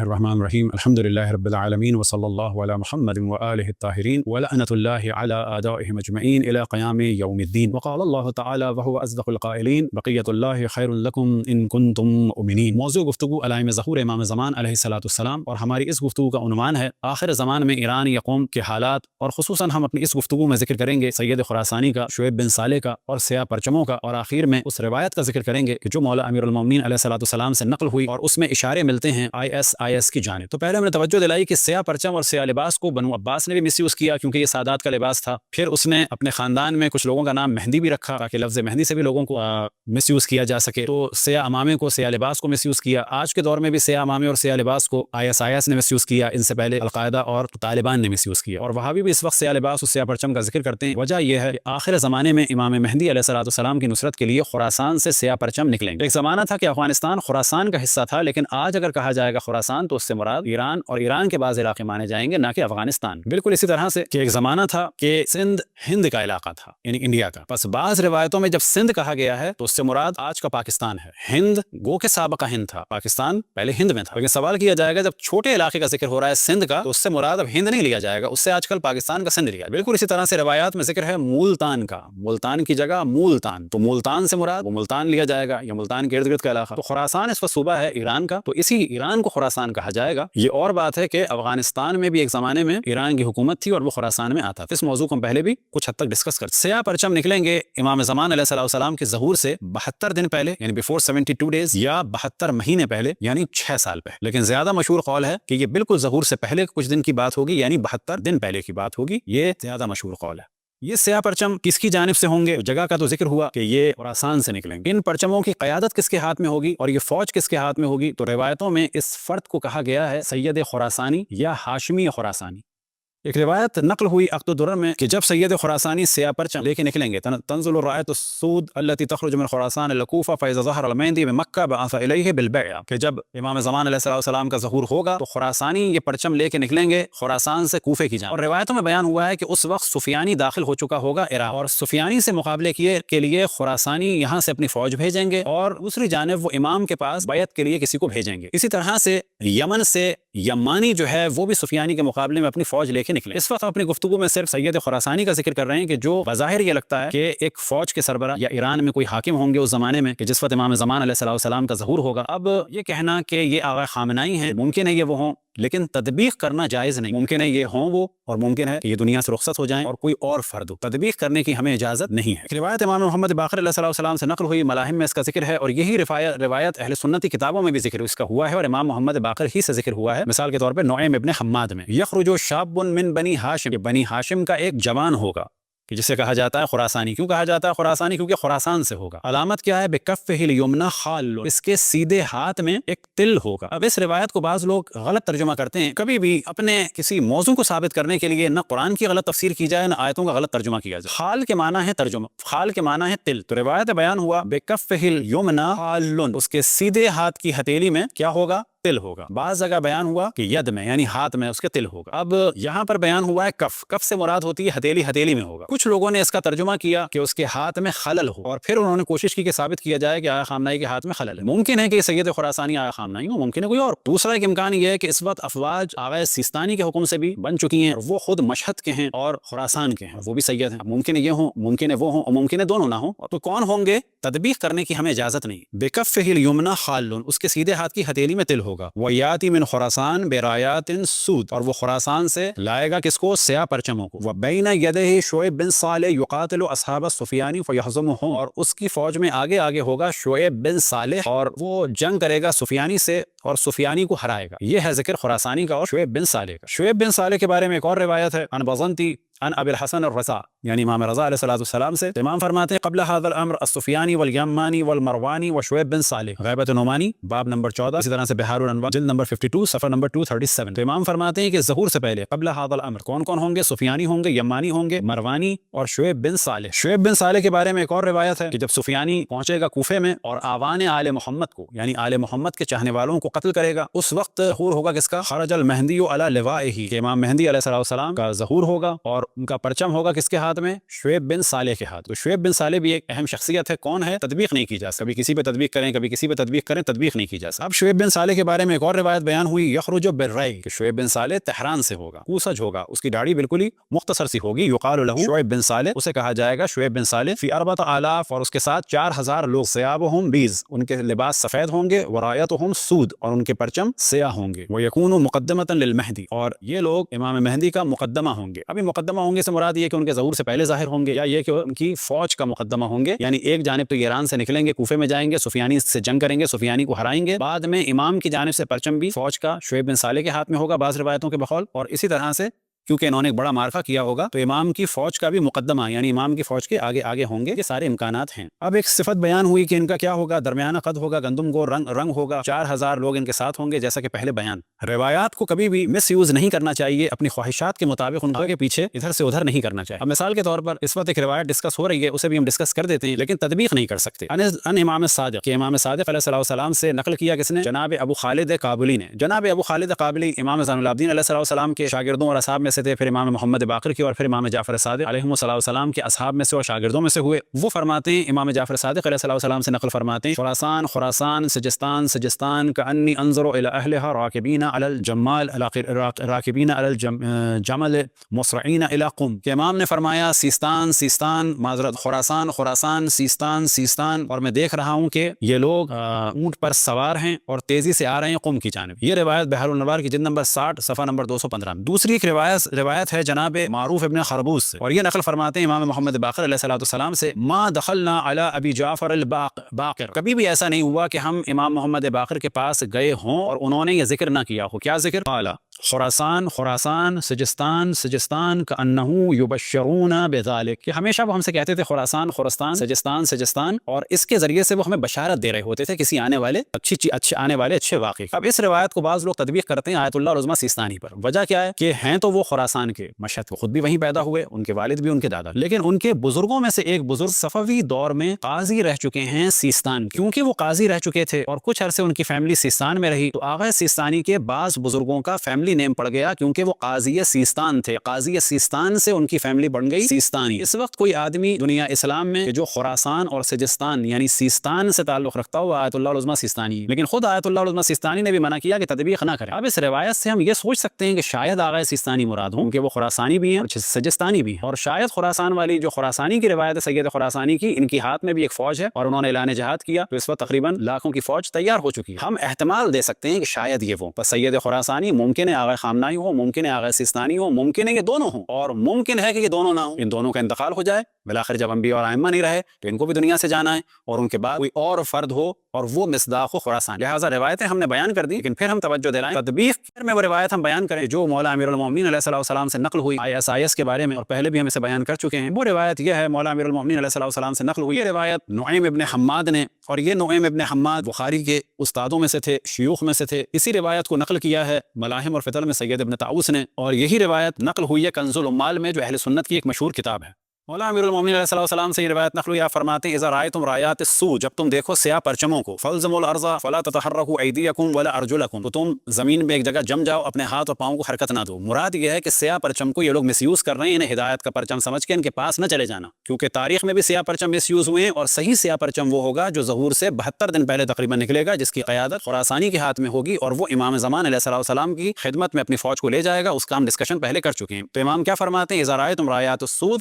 الرحمن الرحیم الحمد للہ رب العالمین وصلی اللہ علی محمد وآلہ الطاہرین ولعنۃ اللہ علی اعدائہم اجمعین الی قیام یوم الدین وقال اللہ تعالی وهو اصدق القائلین بقیۃ اللہ خیر لکم ان کنتم مؤمنین۔ موضوع گفتگو علائم ظہور امام زمان علیہ الصلوۃ والسلام، اور ہماری اس گفتگو کا عنوان ہے آخر زمان میں ایران یا قوم کے حالات، اور خصوصاً ہم اپنی اس گفتگو میں ذکر کریں گے سید خراسانی کا، شعیب بن صالح کا اور سیاہ پرچموں کا، اور آخر میں اس روایت کا ذکر کریں گے کہ جو مولا امیر المومنین علیہ الصلوۃ والسلام سے نقل ہوئی اور اس میں اشارے ملتے ہیں IS کی جانب۔ تو پہلے ہم نے توجہ دلائی کہ سیاہ پرچم اور سیاہ لباس کو بنو عباس نے بھی مس یوز کیا کیونکہ یہ سادات کا لباس تھا۔ پھر اس نے اپنے خاندان میں کچھ لوگوں کا نام مہندی بھی رکھا تاکہ لفظ مہندی سے بھی لوگوں کو مس یوز کیا جا سکے۔ تو سیاہ امامے کو، سیاہ لباس کو مس یوز کیا۔ آج کے دور میں بھی سیاہ امامے اور سیاہ لباس کو IS نے مس یوز کیا، ان سے پہلے القاعدہ اور طالبان نے مس یوز کیا، اور وہابی بھی اس وقت سیاہ لباس اور سیاہ پرچم کا ذکر کرتے ہیں۔ وجہ یہ ہے کہ آخر زمانے میں امام مہدی علیہ الصلوۃ والسلام کی نصرت کے لیے خراسان سے سیاہ پرچم نکلیں گے۔ ایک زمانہ تھا کہ افغانستان خراسان کا حصہ تھا، لیکن آج اگر کہا جائے گا خراسان تو اس سے مراد ایران اور ایران کے بعض علاقے مانے جائیں گے، نہ کہ افغانستان۔ بالکل اسی طرح سے کہ ایک زمانہ تھا کہ سندھ ہند کا علاقہ تھا، یعنی انڈیا کا۔ بس بعض روایتوں میں جب سندھ کہا گیا ہے تو اس سے مراد آج کا پاکستان ہے۔ ہند گو کے سابقہ ہند تھا، پاکستان پہلے ہند میں تھا۔ لیکن سوال کیا جائے گا جب چھوٹے علاقے کا ذکر ہو رہا ہے سندھ کا تو اس سے مراد اب ہند نہیں لیا جائے گا، اس سے آج کل پاکستان کا سندھ لیا۔ بالکل اسی طرح سے روایات میں ذکر ہے مولتان کا، ملتان کی جگہ مولتان، تو مولتان سے مراد وہ ملتان لیا جائے گا یا ملتان کے ارد گرد کا علاقہ۔ تو خراسان اس وقت صوبہ ہے ایران کا، تو اسی ایران کو خراسان کہا جائے گا۔ یہ اور بات ہے کہ افغانستان میں بھی ایک زمانے میں ایران کی حکومت تھی اور وہ خراسان میں آتا تھا۔ اس موضوع کو ہم پہلے بھی کچھ حد تک ڈسکس کرتے۔ سیاہ پرچم نکلیں گے امام زمان علیہ الصلوۃ والسلام کے ظہور سے 72 دن پہلے، یعنی بیفور 72 ڈیز، یا 72 مہینے پہلے، یعنی 6 سال پہلے۔ لیکن زیادہ مشہور قول ہے کہ یہ بالکل ظہور سے پہلے کچھ دن کی بات ہوگی، یعنی 72 دن پہلے کی بات ہوگی۔ یہ زیادہ مشہور قول ہے۔ یہ سیاہ پرچم کس کی جانب سے ہوں گے؟ جگہ کا تو ذکر ہوا کہ یہ خراسان سے نکلیں گے۔ ان پرچموں کی قیادت کس کے ہاتھ میں ہوگی اور یہ فوج کس کے ہاتھ میں ہوگی؟ تو روایتوں میں اس فرد کو کہا گیا ہے سید خراسانی یا ہاشمی خراسانی۔ ایک روایت نقل ہوئی عقد الدرر میں کہ جب سید خراسانی سیاہ پرچم لے کے نکلیں گے، تنزل الرایۃ السود التي تخرج من خراسان الى الكوفہ فاذا ظهر المہدی بمکہ بعث الیہ بالبیعہ، کہ جب امام زمان علیہ الصلوۃ والسلام کا ظہور ہوگا تو خراسانی یہ پرچم لے کے نکلیں گے خراسان سے کوفے کی جانب۔ اور روایتوں میں بیان ہوا ہے کہ اس وقت سفیانی داخل ہو چکا ہوگا عراق، اور سفیانی سے مقابلے کے لیے خراسانی یہاں سے اپنی فوج بھیجیں گے، اور دوسری جانب وہ امام کے پاس بیعت کے لیے کسی کو بھیجیں گے۔ اسی طرح سے یمن سے یمانی جو ہے وہ بھی سفیانی کے مقابلے میں اپنی فوج لے کے نکلے۔ اس وقت اپنی گفتگو میں صرف سید خراسانی کا ذکر کر رہے ہیں کہ جو بظاہر یہ لگتا ہے کہ ایک فوج کے سربراہ یا ایران میں کوئی حاکم ہوں گے اس زمانے میں کہ جس وقت امام زمان علیہ الصلوۃ والسلام کا ظہور ہوگا۔ اب یہ کہنا کہ یہ آغا خامنائی ہیں، ممکن ہے یہ وہ ہوں، لیکن تطبیق کرنا جائز نہیں۔ ممکن ہے یہ ہوں وہ، اور ممکن ہے کہ یہ دنیا سے رخصت ہو جائیں اور کوئی اور فرد ہو۔ تطبیق کرنے کی ہمیں اجازت نہیں ہے۔ روایت امام محمد باقر علیہ الصلوۃ والسلام سے نقل ہوئی، ملاحم میں اس کا ذکر ہے، اور یہی روایت اہل سنتی کتابوں میں بھی ذکر اس کا ہوا ہے، اور امام محمد باقر ہی سے ذکر ہوا ہے۔ مثال کے طور پہ نعیم ابن حماد میں یخرج شاب من بنی ہاشم، بنی ہاشم کا ایک جوان ہوگا کہ جسے کہا جاتا ہے خراسانی۔ کیوں کہا جاتا ہے خراسانی؟ کیونکہ خراسان سے ہوگا۔ علامت کیا ہے؟ بکفہ الیمنی خال، اس کے سیدھے ہاتھ میں ایک تل ہوگا۔ اب اس روایت کو بعض لوگ غلط ترجمہ کرتے ہیں۔ کبھی بھی اپنے کسی موضوع کو ثابت کرنے کے لیے نہ قرآن کی غلط تفسیر کی جائے، نہ آیتوں کا غلط ترجمہ کیا جائے۔ خال کے معنی ہے ترجمہ، خال کے معنی ہے تل۔ تو روایت بیان ہوا بکفہ الیمنی خال، اس کے سیدھے ہاتھ کی ہتھیلی میں کیا ہوگا؟ تل ہوگا۔ بعض جگہ بیان ہوا کہ ید میں، یعنی ہاتھ میں اس کے تل ہوگا۔ اب یہاں پر بیان ہوا ہے کف، کف سے مراد ہوتی ہے ہتھیلی، ہتھیلی میں ہوگا۔ کچھ لوگوں نے اس کا ترجمہ کیا کہ اس کے ہاتھ میں خلل ہو، اور پھر انہوں نے کوشش کی کہ ثابت کیا جائے کہ آیا خامنائی کے ہاتھ میں خلل ہے۔ ممکن ہے کہ سید خراسانی آیا خامنائی ہو، ممکن ہے کوئی اور۔ دوسرا ایک امکان یہ ہے کہ اس وقت افواج آغا سیستانی کے حکم سے بھی بن چکی ہیں، وہ خود مشہد کے ہیں اور خراسان کے ہیں، وہ بھی سید ہیں۔ ممکن ہے یہ ہوں، ممکن ہے وہ ہوں، اور ممکن ہے دونوں نہ ہوں۔ تو کون ہوں گے؟ تطبیق کرنے کی ہمیں اجازت نہیں۔ بکفہ الیمنی خال، اس کے سیدھے ہاتھ کی ہتھیلی میں تل ہوگا۔ ویاتی من خراسان برایات سود، اور وہ خراسان سے لائے گا کس کو؟ سیاہ پرچموں کو۔ وبین یدہ شعیب بن صالح یقاتل اصحاب السفیانی فیہزمہم، اور اس کی فوج میں آگے آگے ہوگا شعیب بن صالح، اور وہ جنگ کرے گا سفیانی سے اور سفیانی کو ہرائے گا۔ یہ ہے ذکر خراسانی کا اور شعیب بن صالح کا۔ شعیب بن صالح کے بارے میں ایک اور روایت ہے، عن بزنتی عن ابی الحسن الرضا، یعنی امام رضا علیہ الصلوۃ والسلام سے۔ امام فرماتے ہیں قبل هذا الامر السفیانی والیمانی والمروانی وشعیب بن صالح، غیبت نعمانی باب نمبر 14، اسی طرح سے بحار الانوار جلد نمبر 52 صفحہ نمبر 237۔ تو امام فرماتے ہیں کہ ظہور سے پہلے قبل هذا الامر کون کون ہوں گے؟ سفیانی ہوں گے، یمانی ہوں گے، مروانی اور شعیب بن صالح۔ شعیب بن صالح کے بارے میں ایک اور روایت ہے کہ جب سفیانی پہنچے گا کوفے میں اور آوان آل محمد کو، یعنی آل محمد کے چاہنے والوں کو کو قتل کرے گا، اس وقت ظہور ہوگا کس کا؟ خرج المہدی علی لوائہ، کہ امام مہدی علیہ السلام کا ظہور ہوگا اور ان کا پرچم ہوگا کس کے ہاتھ میں؟ شعیب بن صالح کے ہاتھ۔ تو شعیب بن صالح بھی ایک اہم شخصیت ہے، کون ہے؟ تطبیق نہیں کی جا سکتی، کبھی کسی پہ تطبیق کریں کبھی کسی پہ تطبیق کریں، تطبیق نہیں کی جا سکتی۔ اب شعیب بن صالح کے بارے میں ایک اور روایت بیان ہوئی، یخرج بالرئی، کہ شعیب بن صالح تہران سے ہوگا، کوسج ہوگا، اس کی داڑھی بالکل ہی مختصر سی ہوگی، یقال لہ شعیب بن صالح، اسے کہا جائے گا شعیب بن صالح، فی 4000، اور اس کے ساتھ 4000 لوگ، ثیابہم بیض، ان کے لباس سفید ہوں گے، ورایتہم سود، اور ان کے پرچم سیاہ ہوں گے، ویکون مقدمۃ للمہدی، اور یہ لوگ امام مہدی کا مقدمہ ہوں گے۔ ابھی مقدمہ ہوں گے سے مراد یہ کہ ان کے ظہور سے پہلے ظاہر ہوں گے، یا یہ کہ ان کی فوج کا مقدمہ ہوں گے، یعنی ایک جانب تو ایران سے نکلیں گے، کوفے میں جائیں گے، سفیانی سے جنگ کریں گے، سفیانی کو ہرائیں گے، بعد میں امام کی جانب سے پرچم بھی فوج کا شعیب بن صالح کے ہاتھ میں ہوگا بعض روایتوں کے بقول، اور اسی طرح سے کیونکہ انہوں نے ایک بڑا معرکہ کیا ہوگا تو امام کی فوج کا بھی مقدمہ، یعنی امام کی فوج کے آگے آگے ہوں گے، یہ سارے امکانات ہیں۔ اب ایک صفت بیان ہوئی کہ ان کا کیا ہوگا، درمیانہ قد ہوگا، گندم گو رنگ ہوگا، 4000 لوگ ان کے ساتھ ہوں گے، جیسا کہ پہلے بیان۔ روایات کو کبھی بھی مس یوز نہیں کرنا چاہیے، اپنی خواہشات کے مطابق ان کے پیچھے ادھر سے ادھر نہیں کرنا چاہیے۔ اب مثال کے طور پر اس وقت ایک روایت ڈسکس ہو رہی ہے، اسے بھی ہم ڈسکس کر دیتے ہیں، لیکن تطبیق نہیں کر سکتے۔ ان امام صادق، کہ امام صادق علیہ السلام سے نقل کیا کس نے؟ جناب ابو خالد کابلی نے۔ جناب ابو خالد کابلی امام زین العابدین علیہ السلام کے شاگردوں اور اصحاب میں سے تھے، پھر امام محمد باقر کی اور پھر امام جعفر صادق علیہ السلام کے اصحاب میں سے اور شاگردوں میں سے ہوئے۔ وہ فرماتے ہیں، امام جعفر صادق علیہ السلام سے نقل فرماتے ہیں، خراسان سجستان کانی انظر الی اہلها راکبین علی الجمال راکبین علی الجمل مسرعین الی قم، کہ امام نے فرمایا سیستان معذرت خراسان سیستان، اور میں دیکھ رہا ہوں کہ یہ لوگ اونٹ پر سوار ہیں اور تیزی سے آ رہے ہیں قم کی جانب۔ یہ روایت بحر النوار کی جلد نمبر 60 صفحہ نمبر 215 میں۔ دوسری ایک روایت ہے جناب معروف ابن خربوس سے، اور یہ نقل فرماتے ہیں امام محمد باقر علیہ السلام سے، ما دخلنا علی ابی جعفر الباقر، کبھی بھی ایسا نہیں ہوا کہ ہم امام محمد باقر کے پاس گئے ہوں اور انہوں نے یہ ذکر نہ کیا ہو۔ کیا ذکر؟ قال خراسان سجستان کانہ یبشرون بذلک، کہ ہمیشہ وہ ہم سے کہتے تھے خراسان سجستان، اور اس کے ذریعے سے وہ ہمیں بشارت دے رہے ہوتے تھے کسی آنے والے اچھے واقعے۔ اب اس روایت کو بعض لوگ تطبیق کرتے ہیں آیت اللہ العظمیٰ سیستانی پر۔ وجہ کیا ہے کہ ہیں تو وہ خراسان کے، مشہد خود بھی وہیں پیدا ہوئے، ان کے والد بھی ان کے دادا، لیکن ان کے بزرگوں میں سے ایک بزرگ صفوی دور میں قاضی رہ چکے ہیں سیستان، کیونکہ وہ قاضی رہ چکے تھے اور کچھ عرصے ان کی فیملی سیستان میں رہی، تو آغا سیستانی کے بعض بزرگوں کا فیملی نیم پڑ گیا، کیونکہ وہ قاضی سیستان تھے، قاضی سیستان سے ان کی فیملی بن گئی سیستانی۔ اس وقت کوئی آدمی دنیا اسلام میں جو خراسان اور سجستان یعنی سیستان سے تعلق رکھتا ہوا آیت اللہ العظمیٰ سیستانی، لیکن خود آیت اللہ العظمیٰ سیستانی نے بھی منع کیا کہ تطبیق نہ کریں۔ اب اس روایت سے ہم یہ سوچ سکتے ہیں کہ شاید آغا سیستانی مراد ہوں کہ وہ خراسانی بھی ہیں اور سجستانی بھی ہیں، اور شاید خراسان والی جو خراسانی کی روایت ہے سید خراسانی کی، ان کی ہاتھ میں بھی ایک فوج ہے اور انہوں نے اعلان جہاد کیا، تو اس وقت تقریباً لاکھوں کی فوج تیار ہو چکی ہے۔ ہم احتمال دے سکتے ہیں کہ شاید یہ وہ، بس سید خراسانی ممکن ہے آغا خامنائی ہو، ممکن ہے آغا سیستانی ہو، ممکن ہے یہ دونوں ہوں، اور ممکن ہے کہ یہ دونوں نہ ہوں، ان دونوں کا انتقال ہو جائے، بالآخر جب انبیاء اور ائمہ نہیں رہے تو ان کو بھی دنیا سے جانا ہے، اور ان کے بعد کوئی اور فرد ہو اور وہ مصداق و خراسان۔ لہٰذا روایتیں ہم نے بیان کر دی، لیکن پھر ہم توجہ دلائیں تطبیق میں وہ روایت ہم بیان کریں جو مولا امیر المومنین علیہ السلام سے نقل ہوئی ISIS کے بارے میں، اور پہلے بھی ہم اسے بیان کر چکے ہیں۔ وہ روایت یہ ہے، مولا امیر المومنین علیہ السلام سے نقل ہوئی، یہ روایت نعیم ابن حماد نے، اور یہ نعیم ابن حماد بخاری کے استادوں میں سے تھے، شیوخ میں سے تھے۔ اسی روایت کو نقل کیا ہے ملاحم اور فتل میں سید ابن طاؤس نے، اور یہی روایت نقل ہوئی ہے کنز العمال میں جو اہل سنت کی ایک مشہور کتاب ہے۔ مولا امیر المومنین علیہ السلام سے یہ روایت نقل ہوئی، آپ فرماتے ہیں اذا رأیتم رایات السوء، جب تم دیکھو سیاہ پرچموں کو، فالزموا الارض فلا تتحركوا ایدیکم ولا ارجلکم، تو تم زمین میں ایک جگہ جم جاؤ، اپنے ہاتھ اور پاؤں کو حرکت نہ دو۔ مراد یہ ہے کہ سیاہ پرچم کو یہ لوگ مس یوز کر رہے ہیں، انہیں ہدایت کا پرچم سمجھ کے ان کے پاس نہ چلے جانا، کیونکہ تاریخ میں بھی سیاہ پرچم مس یوز ہوئے ہیں، اور صحیح سیاہ پرچم وہ ہوگا جو ظہور سے 72 دن پہلے تقریباً نکلے گا، جس کی قیادت خراسانی کے ہاتھ میں ہوگی، اور وہ امام زمان علیہ السلام کی خدمت میں اپنی فوج کو لے جائے گا۔ اس کا ہم ڈسکشن پہلے کر چکے ہیں۔ تو امام کیا فرماتے ہیں اذا رأیتم رایات السوء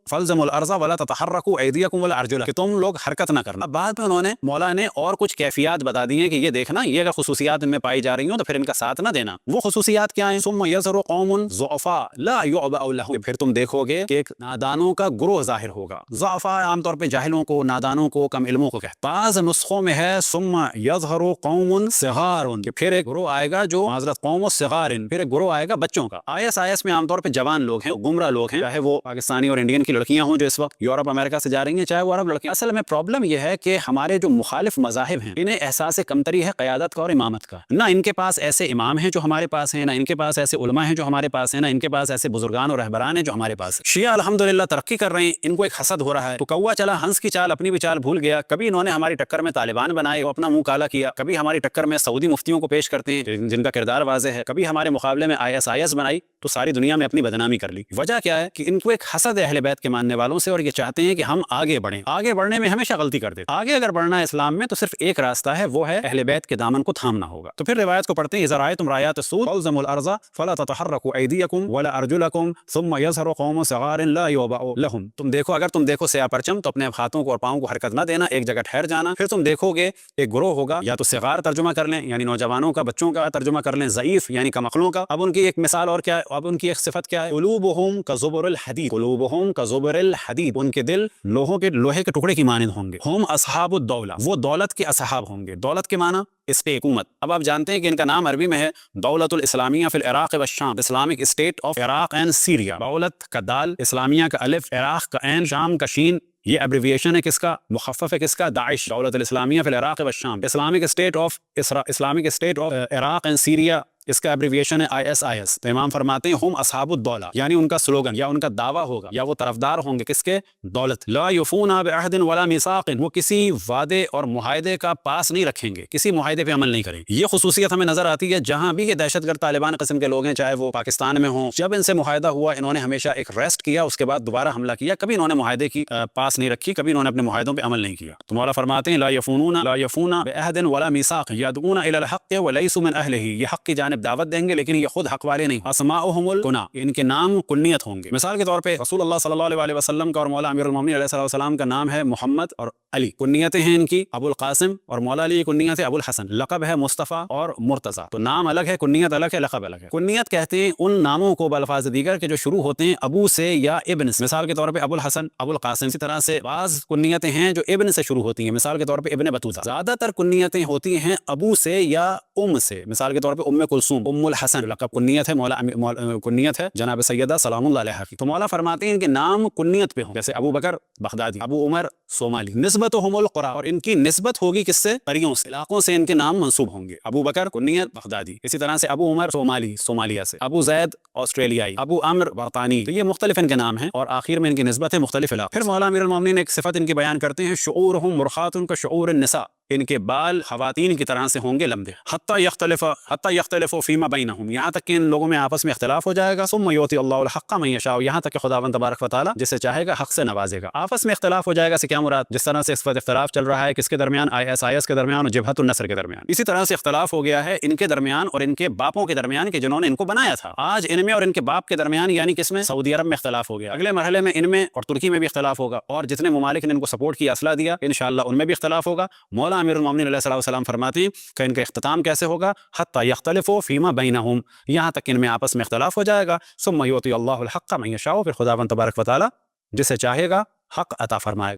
فالزموا الارض ولا تتحركوا ایدیکم ولا ارجلکم، کہ تم لوگ حرکت نہ کرنا۔ بعد میں انہوں نے مولا نے اور کچھ کیفیات بتا دی ہیں کہ یہ دیکھنا، یہ اگر خصوصیات ان میں پائی جا رہی ہوں تو پھر ان کا ساتھ نہ دینا۔ وہ خصوصیات کیا ہیں؟ ثم یظہر قوم ضعفاء لا یعبأ لهم، پھر تم دیکھو گے کہ ایک نادانوں کا گروہ ظاہر ہوگا۔ ضعفاء عام طور پہ جاہلوں کو، نادانوں کو، کم علموں کو کہتے ہیں۔ بعض نسخوں میں ہے ثم یظہر قوم صغار، کہ پھر ایک گروہ آئے گا جو معذرت قوم صغار، پھر ایک گروہ آئے گا بچوں کا۔ ISIS میں عام طور پہ جوان لوگ ہیں، گمراہ لوگ ہیں، چاہے وہ پاکستانی اور انڈین کی لڑکیاں ہوں جو اس وقت یورپ امریکہ سے جا رہی ہیں، چاہے وہ عرب لڑکیاں. اصل میں پرابلم یہ ہے کہ ہمارے جو مخالف مذاہب ہیں انہیں احساس کمتری ہے قیادت کا اور امامت کا. نہ ان کے پاس ایسے امام ہیں جو ہمارے پاس ہیں، نہ ان کے پاس ایسے علماء ہیں جو ہمارے پاس ہیں، نہ ان کے پاس ایسے بزرگان اور رہبران ہیں جو ہمارے پاس ہیں. شیعہ الحمدللہ ترقی کر رہے ہیں، ان کو ایک حسد ہو رہا ہے. تو کوا چلا ہنس کی چال اپنی بھی چال بھول گیا. کبھی انہوں نے ہماری ٹکر میں طالبان بنائے، وہ اپنا منہ کالا کیا. کبھی ہماری ٹکر میں سعودی مفتیوں کو پیش کرتے ہیں جن کا کردار واضح ہے. کبھی ہمارے مقابلے میں ISIS بنائی تو ساری دنیا میں اپنی بدنامی کر لی. وجہ کیا ہے کہ ان کو ایک حسد ہے اہل بیت کے ماننے والوں سے، اور یہ چاہتے ہیں کہ ہم آگے بڑھیں. آگے بڑھنے میں ہمیشہ غلطی کر دیتے. آگے اگر بڑھنا ہے اسلام میں تو صرف ایک راستہ ہے، وہ ہے اہل بیت کے دامن کو تھامنا ہوگا. تو پھر روایت کو پڑھتے ہیں، اذا رأيتم رايات السود فالزموا الارض فلا تتحركوا ايديكم ولا ارجلكم ثم يظهر قوم صغار لا يوبأ لهم. تم دیکھو، اگر تم دیکھو سیاہ پرچم تو اپنے ہاتھوں کو اور پاؤں کو حرکت نہ دینا، ایک جگہ ٹھہر جانا. پھر تم دیکھو گے ایک گروہ ہوگا، یا تو صغار ترجمہ کر لیں یعنی نوجوانوں کا، بچوں کا ترجمہ کر لیں ضعیف یعنی کم عقلوں کا. اب ان کی ایک مثال اور کیا ہے، اب ان کی ایک صفت کیا ہے، قلوبهم كزبر الحديد. قلوبهم كزبر الحديد، ان کے دل لوہے کے ٹکڑے کی مانند ہوں گے. ہم اصحاب الدولہ، وہ دولت کے اصحاب ہوں گے. دولت کے معنی اس پہ حکومت. اب آپ جانتے ہیں کہ ان کا نام عربی میں ہے دولت الاسلامیہ فی العراق والشام، Islamic State of Iraq and Syria. دولت کا دال، اسلامیہ کا الف، عراق کا عین، شام کا شین. یہ ابریویشن ہے کس کا، مخفف ہے کس کا، داعش. دولت الاسلامیہ فی العراق والشام، Islamic State of Iraq and Syria, اس کا ابریویشن ہے ISIS. تو امام فرماتے ہیں ہم اصحاب الدولہ، یعنی ان کا سلوگن یا ان کا دعویٰ ہوگا یا وہ طرفدار ہوں گے کس کے، دولت. لا یفون بعہد ولا میثاق، وہ کسی وعدے اور معاہدے کا پاس نہیں رکھیں گے، کسی معاہدے پہ عمل نہیں کریں. یہ خصوصیت ہمیں نظر آتی ہے جہاں بھی یہ دہشت گرد طالبان قسم کے لوگ ہیں، چاہے وہ پاکستان میں ہوں. جب ان سے معاہدہ ہوا انہوں نے ہمیشہ ایک ریسٹ کیا، اس کے بعد دوبارہ حملہ کیا. کبھی انہوں نے معاہدے کی پاس نہیں رکھی، کبھی انہوں نے اپنے معاہدوں پہ عمل نہیں کیا. تو مولا فرماتے ہیں لا یفون بعہد ولا میثاق یدعون الی الحق ولیسوا من اہلہ، یہ حق کی جانب دعوت دیں گے لیکن یہ خود حق والے نہیں. اسماؤہم الکنا، ان کے نام کنیت ہوں گے. مثال کے طور پہ رسول اللہ صلی اللہ علیہ وسلم کا اور مولا امیر المومنین علیہ السلام کا نام ہے محمد اور علی. کنیتیں ہیں ان کی ابو القاسم، اور مولا علی کنیت ہے ابو الحسن. لقب ہے مصطفیٰ اور مرتضی. تو نام الگ ہے، کنیت الگ ہے، لقب الگ ہے. کنیت کہتے ہیں ان ناموں کو بالفاظ دیگر کے جو شروع ہوتے ہیں ابو سے یا ابن سے. مثال کے طور پہ ابو الحسن، ابو القاسم. اسی طرح سے بعض کنیتیں ہیں جو ابن سے شروع ہوتی ہیں، مثال کے طور پہ ابن بطوطہ. زیادہ تر کنیتیں ہوتی ہیں ابو سے یا سے. مثال کے طور پہ ام کلثوم، ام الحسن لقب کنیت ہے، کنیت ہے جناب سیدہ سلام اللہ علیہا کی. تو مولا فرماتے ہیں کہ نام کنیت پہ ہوں، جیسے ابو بکر بغدادی، ابو عمر صومالی. نسبتہم القرى، اور ان کی نسبت ہوگی کس سے، قریوں سے، علاقوں سے ان کے نام منسوب ہوں گے. ابو بکر کنیت بغدادی، اسی طرح سے ابو عمر صومالی، صومالیہ سے. ابو زید آسٹریلیائی، ابو عمر برطانوی. تو یہ مختلف ان کے نام ہیں اور آخر میں ان کی نسبت ہے مختلف علاقے. پھر مولا امیر المومنین ایک صفت ان کی بیان کرتے ہیں، شعورہم مرخات کشعور النساء، ان کے بال خواتین کی طرح سے ہوں گے لمبے. حتی یختلف فیما بینہم، یہاں تک کہ ان لوگوں میں آپس میں اختلاف ہو جائے گا. ثم یؤتی اللہ الحق من یشاء، یہاں تک کہ خداوند تبارک و تعالی جسے چاہے گا حق سے نوازے گا. آپس میں اختلاف ہو جائے گا سے کیا مراد، جس طرح سے اس وقت اختلاف چل رہا ہے کس کے درمیان، ISIS کے درمیان اور جبہت النصر کے درمیان. اسی طرح سے اختلاف ہو گیا ہے ان کے درمیان اور ان کے باپوں کے درمیان کہ جنہوں نے ان کو بنایا تھا. آج ان میں اور ان کے باپ کے درمیان یعنی کس میں، سعودی عرب میں اختلاف ہو گیا. اگلے مرحلے میں ان میں اور ترکی میں بھی اختلاف ہوگا، اور جتنے ممالک نے ان کو سپورٹ کیا، اسلحہ دیا، انشاءاللہ ان میں بھی اختلاف ہوگا. مولا امیر المومنین علیہ السلام فرماتے ہیں کہ ان کا اختتام کیسے ہوگا، حتی یختلفوا فیما بینہم، یہاں تک ان میں آپس میں اختلاف ہو جائے گا. ثم یؤتی اللہ الحق من یشاء، پھر خداوند تبارک و تعالی جسے چاہے گا حق عطا فرمائے گا.